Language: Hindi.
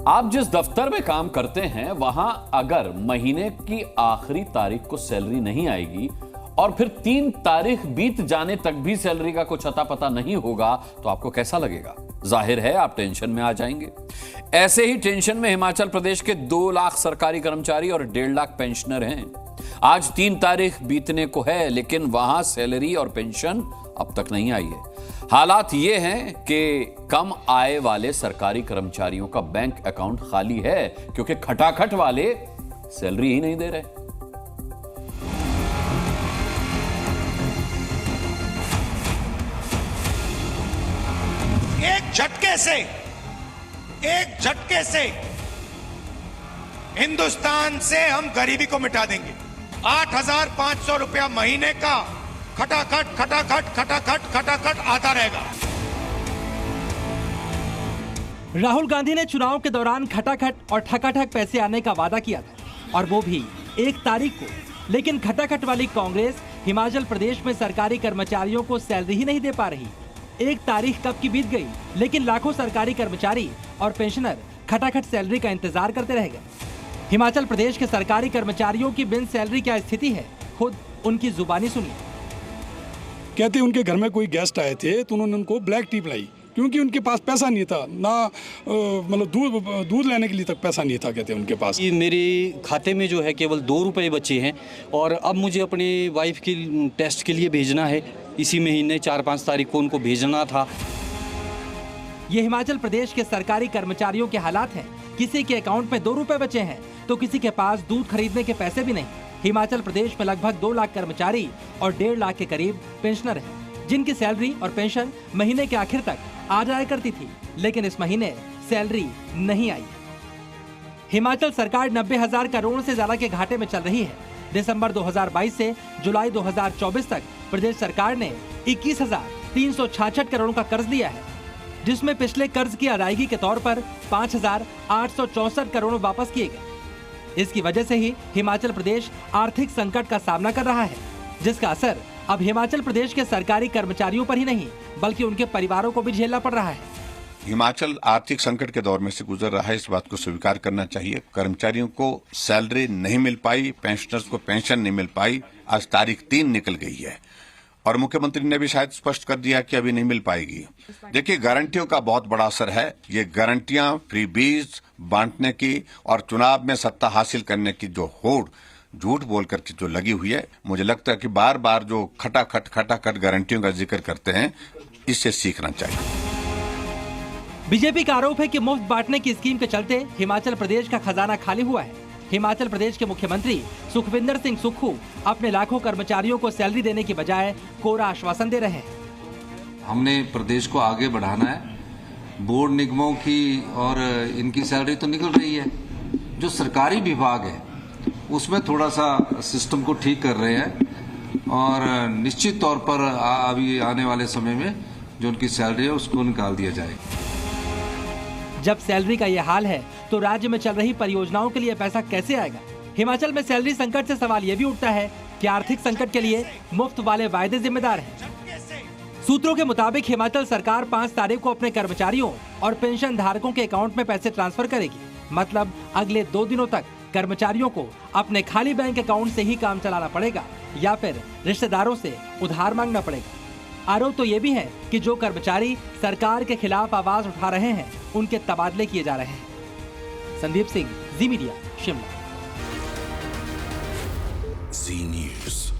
आप जिस दफ्तर में काम करते हैं वहां अगर महीने की आखिरी तारीख को सैलरी नहीं आएगी और फिर 3 तारीख बीत जाने तक भी सैलरी का कुछ अता पता नहीं होगा तो आपको कैसा लगेगा? जाहिर है आप टेंशन में आ जाएंगे। ऐसे ही टेंशन में हिमाचल प्रदेश के 2 लाख सरकारी कर्मचारी और 1.5 लाख पेंशनर हैं। आज 3 तारीख बीतने को है लेकिन वहां सैलरी और पेंशन अब तक नहीं आई है। हालात ये हैं कि कम आय वाले सरकारी कर्मचारियों का बैंक अकाउंट खाली है क्योंकि खटाखट वाले सैलरी ही नहीं दे रहे। एक झटके से हिंदुस्तान से हम गरीबी को मिटा देंगे। 8,500 रुपया महीने का खटाखट खटाखट खटाखट खटाखट आता रहेगा। राहुल गांधी ने चुनाव के दौरान खटाखट और ठकाठक पैसे आने का वादा किया था और वो भी 1 तारीख को। लेकिन खटाखट वाली कांग्रेस हिमाचल प्रदेश में सरकारी कर्मचारियों को सैलरी ही नहीं दे पा रही। 1 तारीख कब की बीत गई लेकिन लाखों सरकारी कर्मचारी और पेंशनर खटाखट सैलरी का इंतजार करते रह गए। हिमाचल प्रदेश के सरकारी कर्मचारियों की बिन सैलरी क्या स्थिति है, खुद उनकी जुबानी सुनिए। कहते उनके घर में कोई गेस्ट आए थे तो उन्होंने उनको ब्लैक टी पिलाई क्योंकि उनके पास पैसा नहीं था ना, मतलब दूध लेने के लिए तक पैसा नहीं था। कहते उनके पास मेरे खाते में जो है केवल 2 रुपये बचे हैं और अब मुझे अपनी वाइफ की टेस्ट के लिए भेजना है। इसी महीने 4-5 तारीख को उनको भेजना था। ये हिमाचल प्रदेश के सरकारी कर्मचारियों के हालात हैं। किसी के अकाउंट में 2 रुपए बचे हैं तो किसी के पास दूध खरीदने के पैसे भी नहीं। हिमाचल प्रदेश में लगभग 2 लाख कर्मचारी और 1.5 लाख के करीब पेंशनर हैं, जिनकी सैलरी और पेंशन महीने के आखिर तक आ जाया करती थी, लेकिन इस महीने सैलरी नहीं आई। हिमाचल सरकार 90,000 करोड़ से ज्यादा के घाटे में चल रही है। दिसंबर 2022 से जुलाई 2024 तक प्रदेश सरकार ने 21,366 करोड़ का कर्ज लिया है, जिसमें पिछले कर्ज की अदायगी के तौर पर 5,864 करोड़ वापस किए गए। इसकी वजह से ही हिमाचल प्रदेश आर्थिक संकट का सामना कर रहा है, जिसका असर अब हिमाचल प्रदेश के सरकारी कर्मचारियों पर ही नहीं बल्कि उनके परिवारों को भी झेलना पड़ रहा है। हिमाचल आर्थिक संकट के दौर में से गुजर रहा है, इस बात को स्वीकार करना चाहिए। कर्मचारियों को सैलरी नहीं मिल पाई, पेंशनर्स को पेंशन नहीं मिल पाई। आज तारीख 3 निकल गई है और मुख्यमंत्री ने भी शायद स्पष्ट कर दिया कि अभी नहीं मिल पाएगी। देखिए, गारंटियों का बहुत बड़ा असर है। ये गारंटियां फ्री बीज बांटने की और चुनाव में सत्ता हासिल करने की जो होड़ झूठ बोल करके जो लगी हुई है, मुझे लगता है कि बार बार जो खटाखट गारंटियों का जिक्र करते हैं, इससे सीखना चाहिए। बीजेपी का आरोप है कि मुफ्त बांटने की स्कीम के चलते हिमाचल प्रदेश का खजाना खाली हुआ है। हिमाचल प्रदेश के मुख्यमंत्री सुखविंदर सिंह सुक्खू अपने लाखों कर्मचारियों को सैलरी देने की बजाय कोरा आश्वासन दे रहे हैं। हमने प्रदेश को आगे बढ़ाना है। बोर्ड निगमों की और इनकी सैलरी तो निकल रही है। जो सरकारी विभाग है उसमें थोड़ा सा सिस्टम को ठीक कर रहे हैं और निश्चित तौर पर अभी आने वाले समय में जो उनकी सैलरी है उसको निकाल दिया जाएगा। जब सैलरी का ये हाल है तो राज्य में चल रही परियोजनाओं के लिए पैसा कैसे आएगा? हिमाचल में सैलरी संकट से सवाल ये भी उठता है कि आर्थिक संकट के लिए मुफ्त वाले वायदे जिम्मेदार हैं। सूत्रों के मुताबिक हिमाचल सरकार 5 तारीख को अपने कर्मचारियों और पेंशन धारकों के अकाउंट में पैसे ट्रांसफर करेगी। मतलब अगले 2 दिनों तक कर्मचारियों को अपने खाली बैंक अकाउंट से ही काम चलाना पड़ेगा या फिर रिश्तेदारों से उधार मांगना पड़ेगा। आरोप तो ये भी है कि जो कर्मचारी सरकार के खिलाफ आवाज उठा रहे हैं उनके तबादले किए जा रहे हैं। संदीप सिंह, जी मीडिया, शिमला। जी न्यूज़।